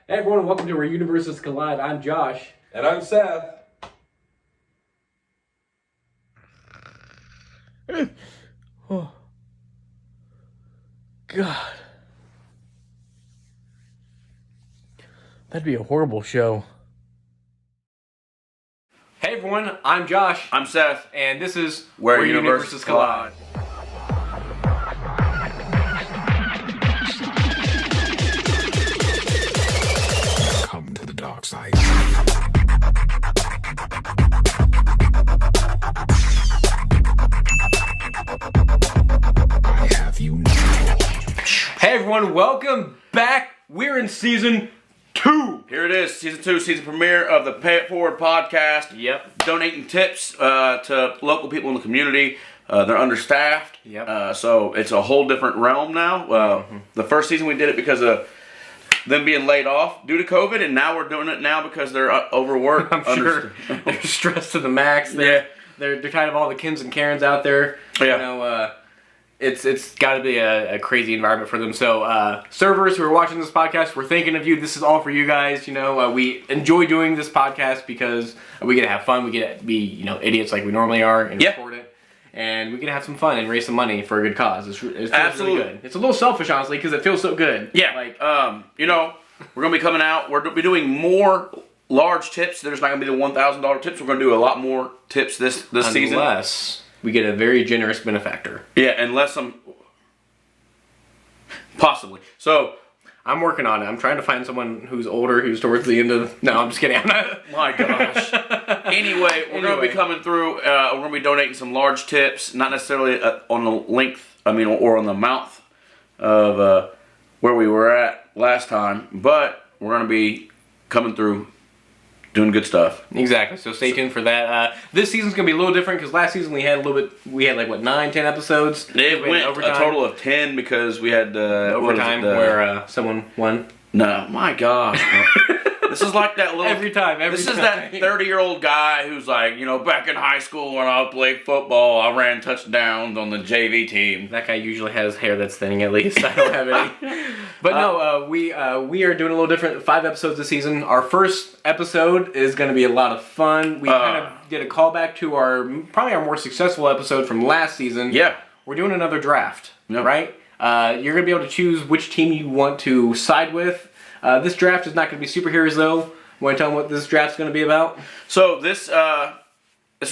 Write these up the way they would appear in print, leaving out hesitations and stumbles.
Hey everyone, welcome to Where Universes Collide. I'm Josh. And I'm Seth. Oh. God. That'd be a horrible show. Hey everyone, I'm Josh. I'm Seth. And this is Where Universes Collide. Come to the dark side. I have you now. Hey everyone, welcome back. We're in season 2. Here it is, season 2, season premiere of the Pay It Forward podcast. Yep. Donating tips to local people in the community. They're understaffed. Yep. So it's a whole different realm now. The first season we did it because of them being laid off due to COVID, and now we're doing it now because they're overworked. I'm sure they're stressed to the max. They're tired of all the Kims and Karens out there. Yeah. You know, it's got to be a crazy environment for them. So, servers who are watching this podcast, we're thinking of you. This is all for you guys. You know, we enjoy doing this podcast because we get to have fun. We get to be, idiots like we normally are and record it. And we get to have some fun and raise some money for a good cause. It feels Absolutely. really good. It's a little selfish, honestly, because it feels so good. Yeah. We're going to be coming out. We're going to be doing more large tips. There's not going to be the $1,000 tips. We're going to do a lot more tips this season. Unless we get a very generous benefactor. Yeah, unless possibly. So I'm working on it. I'm trying to find someone who's older, who's towards the end of... No, I'm just kidding. I'm not... my gosh. Anyway, we're going to be coming through. We're going to be donating some large tips, not necessarily on the length, or on the amount of where we were at last time, but we're going to be coming through doing good stuff. Exactly. So stay tuned for that. This season's going to be a little different because last season we had 9, 10 episodes. It went a total of 10 because we had overtime where someone won. No, my gosh. This is like that little... Every time. This is that 30-year-old guy who's like, back in high school when I played football, I ran touchdowns on the JV team. That guy usually has hair that's thinning at least. I don't have any. But no, we are doing a little different. 5 episodes this season. Our first episode is going to be a lot of fun. We kind of did a callback to probably our more successful episode from last season. Yeah. We're doing another draft, Yep. right? You're going to be able to choose which team you want to side with. This draft is not going to be superheroes, though. Want to tell them what this draft's going to be about? So this it's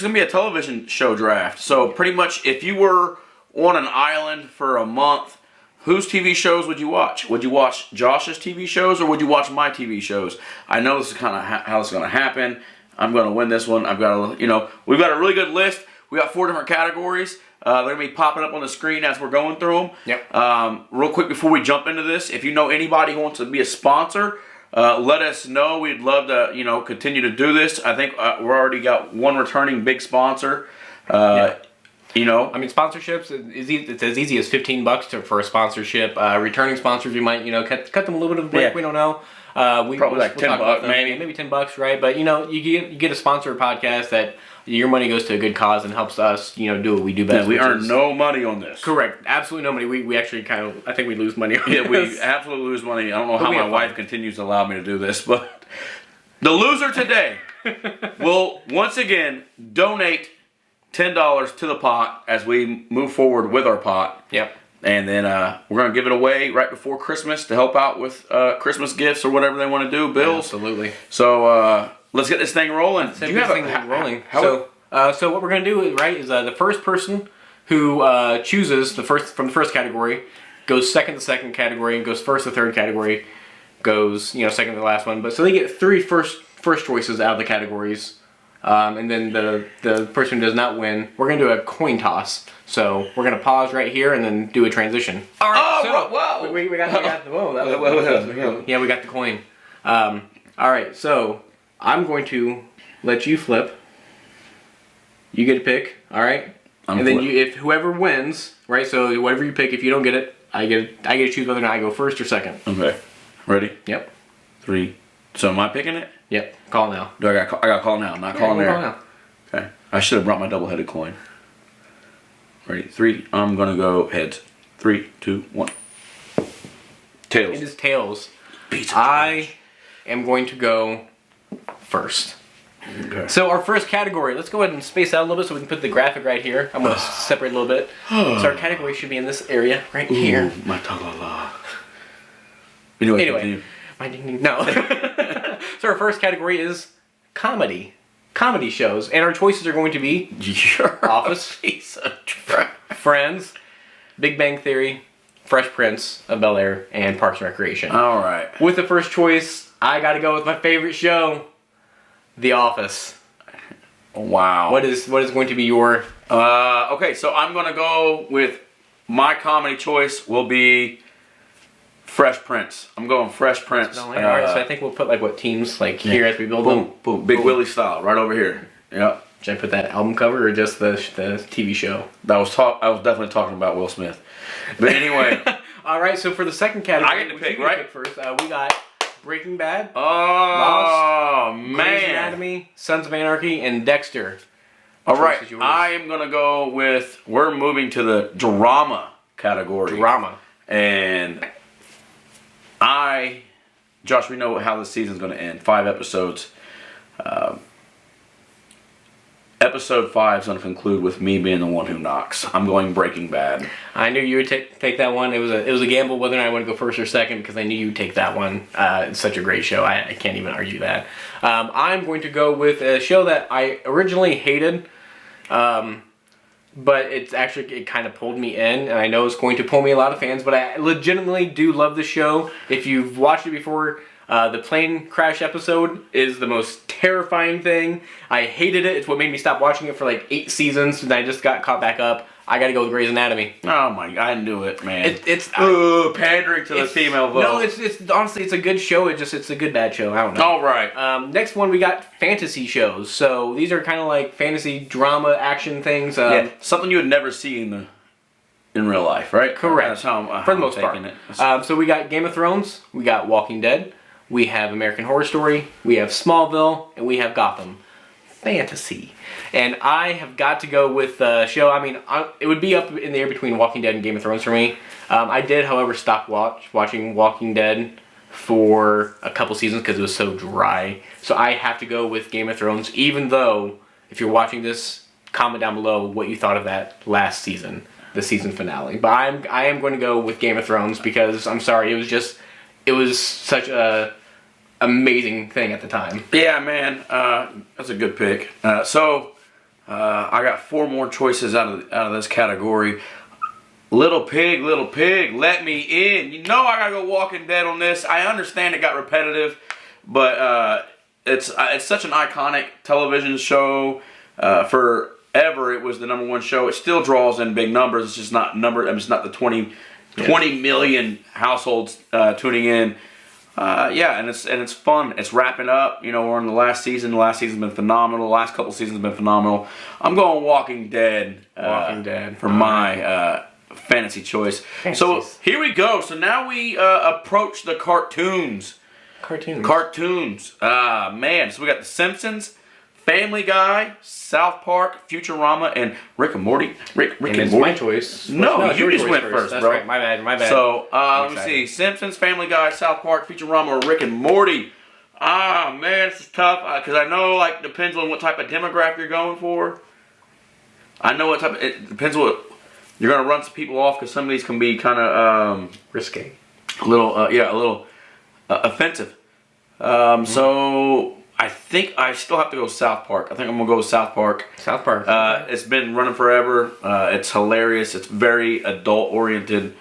going to be a television show draft. So pretty much if you were on an island for a month, whose TV shows would you watch? Would you watch Josh's TV shows or would you watch my TV shows? I know this is kind of how it's going to happen. I'm going to win this one. I've got we've got a really good list. We got 4 different categories. They're going to be popping up on the screen as we're going through them. Yep. Real quick before we jump into this, if you know anybody who wants to be a sponsor, let us know. We'd love to, continue to do this. I think we're already got one returning big sponsor. Sponsorships, it's as easy as $15 for a sponsorship. Returning sponsors, we might, cut them a little bit of a break. Yeah. We don't know. Probably like $10, maybe $10, right? But you get a sponsored podcast that your money goes to a good cause and helps us, do what we do best. Yeah, we earn no money on this. Correct, absolutely no money. We actually I think we lose money on Yeah, this. we absolutely lose money. I don't know how my wife continues to allow me to do this, but the loser today will once again donate $10 to the pot as we move forward with our pot. Yep. And then we're going to give it away right before Christmas to help out with Christmas gifts or whatever they want to do, bills. Absolutely. So let's get this thing rolling. So what we're going to do is the first person who chooses from the first category goes second to second category and goes first to third category, goes second to the last one. But so they get 3 first choices out of the categories. And then the person who does not win, we're going to do a coin toss. So we're going to pause right here and then do a transition. All right. Whoa. We got the whoa. Yeah, we got the coin. All right, so I'm going to let you flip. You get to pick, all right? Then if whoever wins, right? So whatever you pick, if you don't get it, I get to choose whether or not I go first or second. Okay. Ready? Yep. 3. So am I picking it? Yep. Call now. I got to call now, not calling there. Call now. Okay. I should have brought my double-headed coin. Ready? 3. I'm going to go heads. 3, 2, 1. Tails. It is tails. Pizza. am going to go first. Okay. So our first category, let's go ahead and space out a little bit so we can put the graphic right here. I'm going to separate a little bit. So our category should be in this area right here. My ta-la-la. Anyway, continue. My ding ding. No. So our first category is comedy. Comedy shows. And our choices are going to be You're Office, a piece of trash. Friends, Big Bang Theory, Fresh Prince of Bel-Air, and Parks and Recreation. All right. With the first choice, I got to go with my favorite show, The Office. Wow. What is going to be your... Okay, so I'm gonna go with my comedy choice will be Fresh Prince. I'm going Fresh Prince. All right, so I think we'll put like what teams like here as we build them. Boom. Big Willie style, right over here. Yep. Should I put that album cover or just the TV show? I was definitely talking about Will Smith. But anyway. All right, so for the second category, I get to which pick, you get to right? pick first. We got Breaking Bad, Oh Grey's man. Anatomy, Sons of Anarchy, and Dexter. All right. Choice is yours. I am gonna go with. We're moving to the drama category. Drama. And Josh, we know how the season's going to end. 5 episodes. Episode 5 is going to conclude with me being the one who knocks. I'm going Breaking Bad. I knew you would take that one. It was a gamble whether or not I want to go first or second because I knew you'd take that one. It's such a great show. I can't even argue that. I'm going to go with a show that I originally hated, but it kind of pulled me in, and I know it's going to pull me a lot of fans, but I legitimately do love the show. If you've watched it before, the plane crash episode is the most terrifying thing. I hated it. It's what made me stop watching it for like 8 seasons, and I just got caught back up. I gotta go with Grey's Anatomy. Oh my, I knew it, man. It's pandering to the female vote. No, it's honestly, it's a good show. It's a good bad show. I don't know. All right. Next one, we got fantasy shows. So these are kind of like fantasy drama action things. Yeah, something you would never see in real life, right? Correct. That's how For the I'm most part. taking it. So we got Game of Thrones. We got Walking Dead. We have American Horror Story. We have Smallville, and we have Gotham. Fantasy. And I have got to go with the show. I mean, it would be up in the air between Walking Dead and Game of Thrones for me. I did, however, stop watching Walking Dead for a couple seasons because it was so dry. So I have to go with Game of Thrones, even though, if you're watching this, comment down below what you thought of that last season, the season finale. But I am going to go with Game of Thrones because, I'm sorry, it was such a amazing thing at the time. Yeah, man, that's a good pick. So I got 4 more choices out of this category. Little Pig, let me in. You know I gotta go Walking Dead on this. I understand it got repetitive, but it's such an iconic television show. Forever, it was the #1 show. It still draws in big numbers. It's just not it's not the 20 million households tuning in. And it's fun. It's wrapping up. You know, we're in the last season. The last season's been phenomenal. The last couple seasons have been phenomenal. I'm going Walking Dead. For my fantasy choice. So here we go. So now we approach the cartoons. Cartoons. Man. So we got The Simpsons, Family Guy, South Park, Futurama, and Rick and Morty. Rick and and it's Morty. my choice. No, it's you your just choice went first, That's bro. right. My bad. So, let me excited. see. Simpsons, Family Guy, South Park, Futurama, or Rick and Morty. Man, this is tough. Because I know, like, depends on what type of demographic you're going for. I know what type it depends what, you're going to run some people off because some of these can be kind of, Risque. a little offensive. So, I think I still have to go South Park. I think I'm going to go with South Park. South Park. It's been running forever. It's hilarious. It's very adult oriented.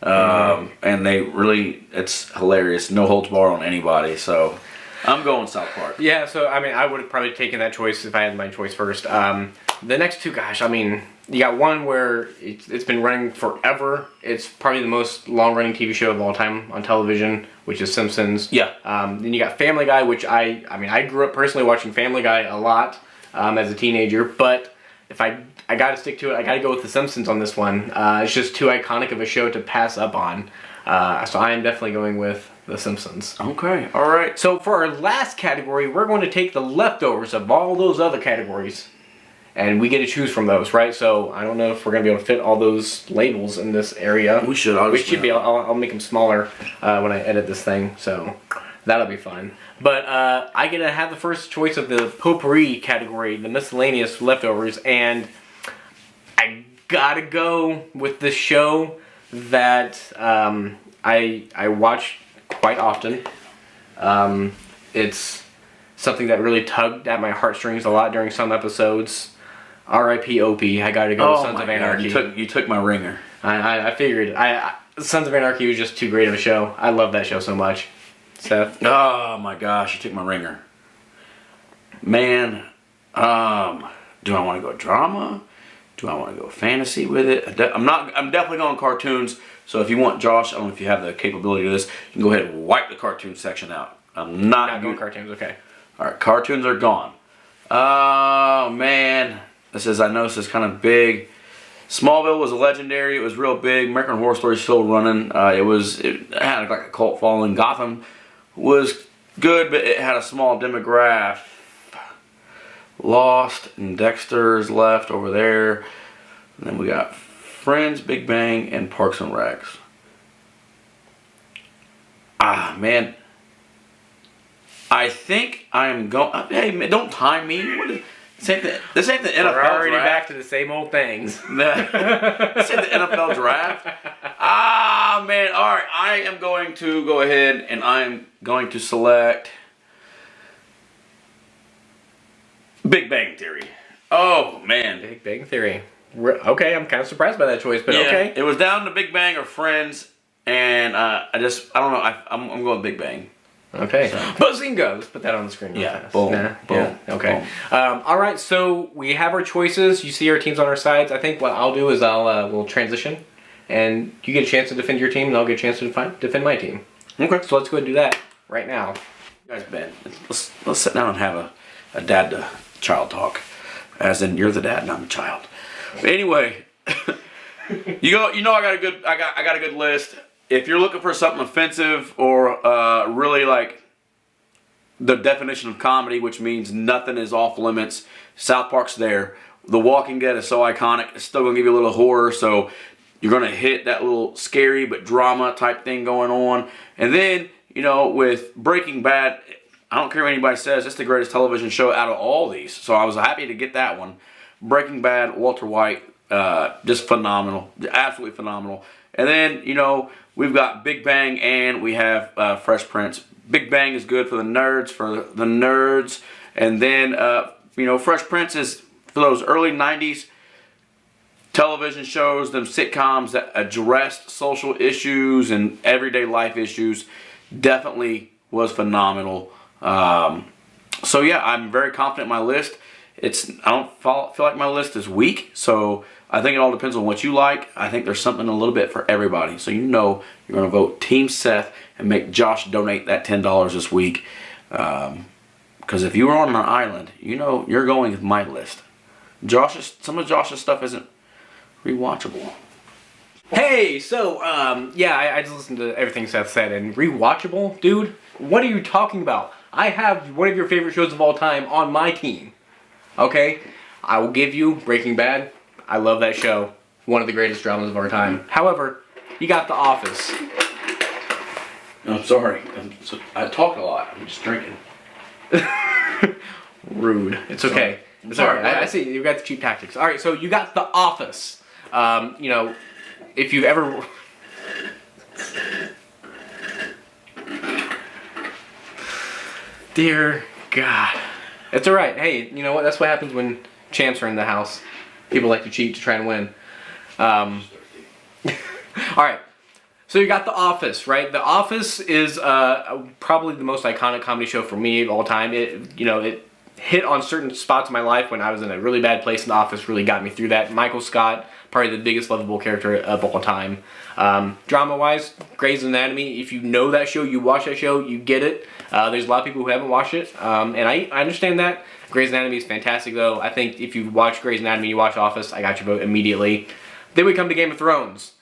And it's hilarious. No holds bar on anybody. So I'm going South Park. Yeah, so I mean, I would have probably taken that choice if I had my choice first. The next two, gosh, I mean, you got one where it's been running forever. It's probably the most long-running TV show of all time on television, which is Simpsons. Yeah. Then you got Family Guy, which I grew up personally watching Family Guy a lot as a teenager, but if I got to stick to it, I got to go with The Simpsons on this one. It's just too iconic of a show to pass up on. So I am definitely going with The Simpsons. Okay, all right. So for our last category, we're going to take the leftovers of all those other categories, and we get to choose from those, right? So I don't know if we're going to be able to fit all those labels in this area. We should. We should be. I'll make them smaller when I edit this thing. So That'll be fun. But I get to have the first choice of the potpourri category, the miscellaneous leftovers, and I gotta go with the show that I watch quite often. It's something that really tugged at my heartstrings a lot during some episodes. R.I.P. Opie. I gotta go with Sons of Anarchy. You took my ringer. I figured. Sons of Anarchy was just too great of a show. I love that show so much. Seth? Oh my gosh, you took my ringer. Man, do I want to go drama? Do I want to go fantasy with it? I'm definitely going cartoons. So if you want, Josh, I don't know if you have the capability of this, you can go ahead and wipe the cartoon section out. I'm not going cartoons. Okay. All right, cartoons are gone. Oh man, I know this is kind of big. Smallville was legendary. It was real big. American Horror Story is still running. It had like a cult following. Gotham was good, but it had a small demographic. Lost and Dexter's left over there. And then we got Friends, Big Bang, and Parks and Recs. Ah, man. I think I'm going. Hey, man, don't time me. This ain't the NFL We're already draft. back to the same old things. This ain't the NFL draft. Ah, man. All right. I am going to go ahead and I'm going to select Big Bang Theory. Oh, man. Big Bang Theory. Okay, I'm kind of surprised by that choice, but okay. It was down to Big Bang or Friends, and I don't know. I'm going with Big Bang. Okay. Bazinga! Let's put that on the screen. Yeah. Fast. Boom. Nah, Boom. yeah. Okay. Boom. All right. So we have our choices. You see our teams on our sides. I think what I'll do is we'll transition, and you get a chance to defend your team, and I'll get a chance to defend my team. Okay. So let's go and do that right now. You guys, Ben, let's sit down and have a dad to child talk, as in you're the dad and I'm the child. But anyway, I got a good list. If you're looking for something offensive or really like the definition of comedy, which means nothing is off limits, South Park's there. The Walking Dead is so iconic. It's still gonna give you a little horror, so you're gonna hit that little scary but drama type thing going on. And then with Breaking Bad, I don't care what anybody says, it's the greatest television show out of all these. So I was happy to get that one. Breaking Bad, Walter White, just phenomenal, absolutely phenomenal. And then we've got Big Bang and we have Fresh Prince. Big Bang is good for the nerds, and then Fresh Prince is for those early '90s television shows, them sitcoms that addressed social issues and everyday life issues. Definitely was phenomenal. So yeah, I'm very confident in my list. I don't feel like my list is weak, so I think it all depends on what you like. I think there's something a little bit for everybody. So you're going to vote Team Seth and make Josh donate that $10 this week. Because if you were on an island, you're going with my list. Some of Josh's stuff isn't rewatchable. Hey, so I just listened to everything Seth said, and rewatchable, dude. What are you talking about? I have one of your favorite shows of all time on my team. Okay, I will give you Breaking Bad. I love that show. One of the greatest dramas of our time. However, you got The Office. I'm sorry. I talk a lot. I'm just drinking. Rude. It's okay. It's alright. I see. You got the cheap tactics. Alright, so you got The Office. If you've ever... Dear God. It's alright. Hey, you know what? That's what happens when champs are in the house. People like to cheat to try and win. Alright. So you got The Office, right? The Office is probably the most iconic comedy show for me of all time. It hit on certain spots in my life when I was in a really bad place, and The Office really got me through that. Michael Scott, probably the biggest lovable character of all time. Drama-wise, Grey's Anatomy, if you know that show, you watch that show, you get it. There's a lot of people who haven't watched it, and I understand that. Grey's Anatomy is fantastic, though. I think if you watch Grey's Anatomy, you watch Office, I got your vote immediately. Then we come to Game of Thrones.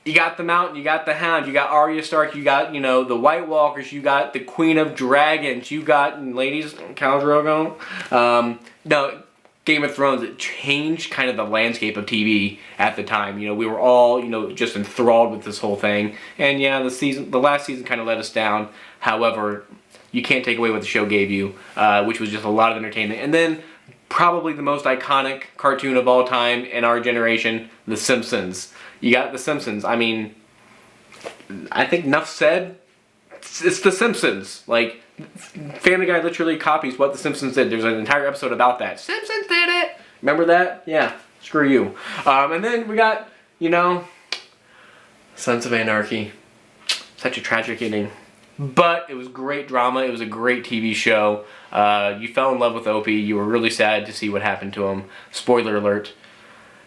You got the Mountain, you got the Hound, you got Arya Stark, you got, the White Walkers, you got the Queen of Dragons, you got, ladies, Khal Drogo. No, Game of Thrones, it changed kind of the landscape of TV at the time. You know, we were all, you know, just enthralled with this whole thing. And yeah, the last season kind of let us down. However, you can't take away what the show gave you, which was just a lot of entertainment. And then probably the most iconic cartoon of all time in our generation, The Simpsons. You got The Simpsons. I mean, I think enough said. It's The Simpsons. Like, Family Guy literally copies what The Simpsons did. There's an entire episode about that. Simpsons did it! Remember that? Yeah. Screw you. And then we got, you know, Sons of Anarchy. Such a tragic ending. But it was great drama. It was a great TV show. You fell in love with Opie. You were really sad to see what happened to him. Spoiler alert.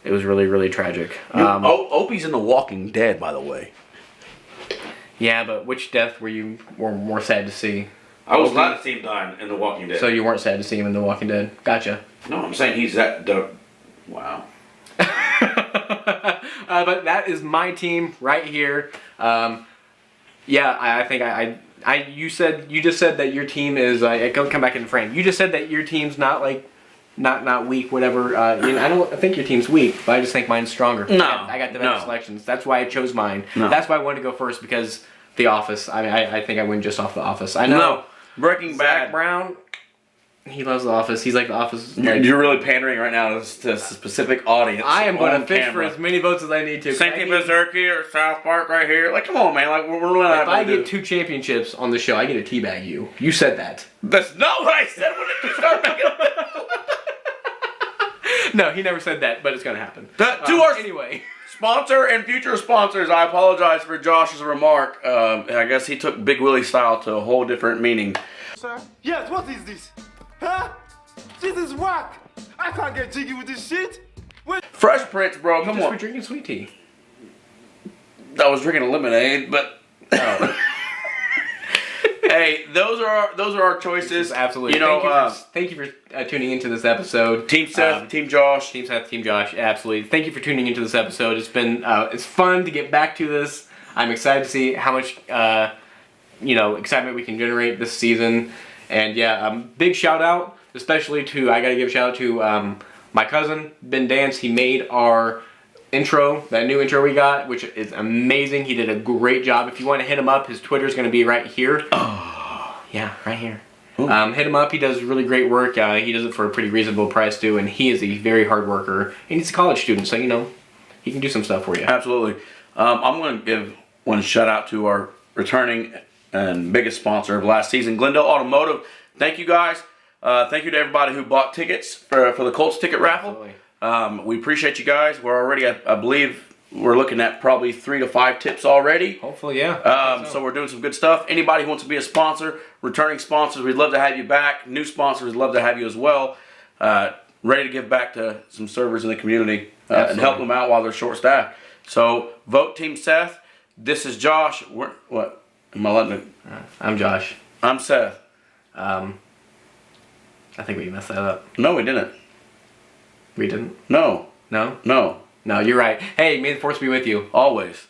It was really, really tragic. Opie's in The Walking Dead, by the way. Yeah, but which death were you more sad to see? I was glad to see him die in The Walking Dead. So you weren't sad to see him in The Walking Dead. Gotcha. No, I'm saying he's that... Wow. But that is my team right here. Yeah, I think you just said that your team is come back in the frame. You just said that your team's not weak, whatever. You know, I don't think your team's weak, but I just think mine's stronger. No, I got the better selections. That's why I chose mine. No. That's why I wanted to go first, because The Office. I think I win just off The Office. I know. No, Breaking Zach Bad. Brown. He loves The Office. He's like The Office. You're really pandering right now to a specific audience. I am going to fish camera. for as many votes as I need to. Same thing Berserky or South Park right here. Like, come on, man. Like, we're really not. If I get 2 championships on the show, I get to teabag you. You said that. That's not what I said when you start making. No, he never said that, but it's going to happen. To our anyway. sponsor and future sponsors, I apologize for Josh's remark. I guess he took Big Willie style to a whole different meaning. Sir? Yes, what is this? Huh? This is whack! I can't get jiggy with this shit! Fresh Prince, bro. Come Just on. for drinking sweet tea. I was drinking a lemonade, but. Hey, those are our choices. Absolutely. You know, thank you for tuning into this episode. Team Seth, Team Josh. Team Seth, Team Josh. Absolutely. Thank you for tuning into this episode. It's been it's fun to get back to this. I'm excited to see how much excitement we can generate this season. And yeah, big shout out, especially to I gotta give a shout out to my cousin Ben Dance. He made our intro, that new intro we got, which is amazing. He did a great job. If you want to hit him up, his Twitter's going to be right here. Oh, yeah, right here. Hit him up. He does really great work. He does it for a pretty reasonable price too, and he is a very hard worker. And he's a college student, so he can do some stuff for you. Absolutely. I'm going to give one shout out to our returning and biggest sponsor of last season, Glendale Automotive. Thank you guys. Thank you to everybody who bought tickets for the Colts ticket raffle. Absolutely. We appreciate you guys. We're already, I believe, we're looking at probably 3 to 5 tips already. Hopefully, yeah. So we're doing some good stuff. Anybody who wants to be a sponsor, returning sponsors, we'd love to have you back. New sponsors, we'd love to have you as well. Ready to give back to some servers in the community and help them out while they're short-staffed. So vote Team Seth. This is Josh. What? Am I letting it? I'm Josh. I'm Seth. I think we messed that up. No, we didn't. We didn't? No. No? No. No, you're right. Hey, may the force be with you. Always.